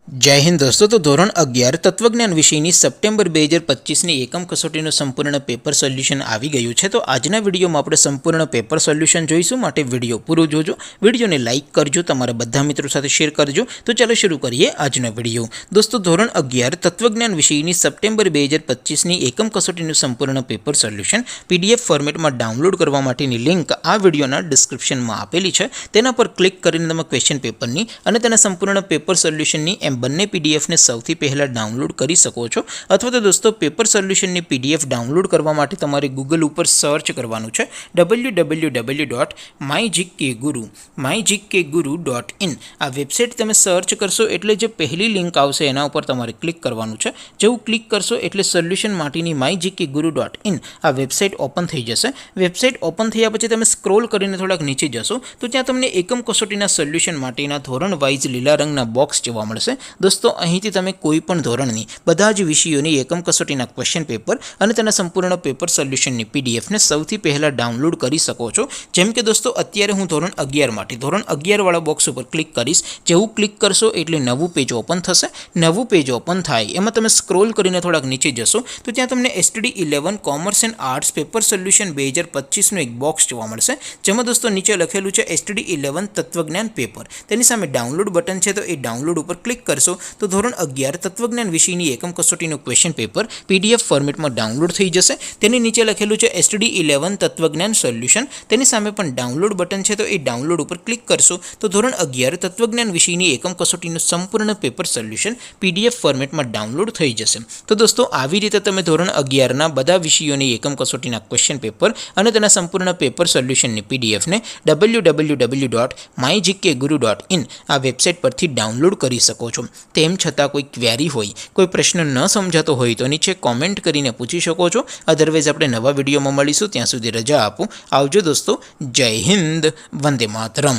जय हिंद दोस्तों। तो धोरण 11 तत्वज्ञान विषयની સપ્ટેમ્બર 2025ની એકમ કસોટીનું સંપૂર્ણ પેપર સોલ્યુશન આવી ગયું છે। તો આજના વિડીયોમાં આપણે સંપૂર્ણ પેપર સોલ્યુશન જોઈશું, માટે વિડીયો પૂરો જોજો, વિડીયોને લાઇક કરજો, તમારા બધા મિત્રો સાથે શેર કરજો। તો ચાલો શરૂ કરીએ આજનો વિડીયો। દોસ્તો ધોરણ 11 તત્વજ્ઞાન વિષયની સપ્ટેમ્બર 2025ની એકમ કસોટીનું સંપૂર્ણ પેપર સોલ્યુશન પીડીએફ ફોર્મેટમાં ડાઉનલોડ કરવા માટેની લિંક આ વિડીયોના ડિસ્ક્રિપ્શનમાં આપેલી છે। તેના પર ક્લિક કરીને તમે ક્વેશ્ચન પેપરની અને તેના સંપૂર્ણ પેપર સોલ્યુશનની બંને પીડીએફને સૌથી પહેલાં ડાઉનલોડ કરી શકો છો। અથવા તો દોસ્તો પેપર સોલ્યુશનની પીડીએફ ડાઉનલોડ કરવા માટે તમારે ગૂગલ ઉપર સર્ચ કરવાનું છે www.mygkguru.in। આ વેબસાઇટ તમે સર્ચ કરશો એટલે જે પહેલી લિંક આવશે એના ઉપર તમારે ક્લિક કરવાનું છે। જેવું ક્લિક કરશો એટલે સોલ્યુશન માટેની mygkguru.in આ વેબસાઇટ ઓપન થઈ જશે। વેબસાઇટ ઓપન થયા પછી તમે સ્ક્રોલ કરીને થોડાક નીચે જશો તો ત્યાં તમને એકમ કસોટીના સોલ્યુશન માટેના ધોરણ વાઇઝ લીલા રંગના બોક્સ જોવા મળશે। દોસ્તો અહીંથી તમે કોઈ પણ ધોરણની બધા જ વિષયોની એકમ કસોટીના ક્વેશ્ચન પેપર અને તેના સંપૂર્ણ પેપર સોલ્યુશનની પીડીએફને સૌથી પહેલાં ડાઉનલોડ કરી શકો છો। જેમ કે દોસ્તો અત્યારે હું ધોરણ 11 માટે ધોરણ 11 વાળા બોક્સ ઉપર ક્લિક કરીશ। જેવું ક્લિક કરશો એટલે નવું પેજ ઓપન થશે। નવું પેજ ઓપન થાય એમાં તમે સ્ક્રોલ કરીને થોડાક નીચે જશો તો ત્યાં તમને STD 11 commerce and arts paper solution 2025નું એક બોક્સ જોવા મળશે। જેમાં દોસ્તો નીચે લખેલું છે STD 11 તત્વજ્ઞાન પેપર, તેની સામે ડાઉનલોડ બટન છે, તો એ ડાઉનલોડ ઉપર ક્લિક કરશો તો ધોરણ 11 તત્વજ્ઞાન વિષયની એકમ કસોટીનું ક્વેશ્ચન પેપર પીડીએફ ફોર્મેટમાં ડાઉનલોડ થઈ જશે। તેની નીચે લખેલું છે STD 11 તત્વજ્ઞાન સોલ્યુશન, તેની સામે પણ ડાઉનલોડ બટન છે, તો એ ડાઉનલોડ ઉપર ક્લિક કરશો તો ધોરણ 11 તત્વજ્ઞાન વિષયની એકમ કસોટીનું સંપૂર્ણ પેપર સોલ્યુશન પીડીએફ ફોર્મેટમાં ડાઉનલોડ થઈ જશે। તો દોસ્તો આવી રીતે તમે ધોરણ 11ના બધા વિષયોની એકમ કસોટીના ક્વેશ્ચન પેપર અને તેના સંપૂર્ણ પેપર સોલ્યુશનની પીડીએફને www.mygkguru.in આ વેબસાઇટ પરથી ડાઉનલોડ કરી શકો છો। તેમ છતાં કોઈ ક્વેરી હોય, કોઈ પ્રશ્ન ન સમજાતો હોય તો નીચે કોમેન્ટ કરીને પૂછી શકો છો। અધરવાઇઝ આપણે નવા વિડીયોમાં મળીશું, ત્યાં સુધી રજા આપો। આવજો દોસ્તો, જય હિન્દ, વંદે માતરમ।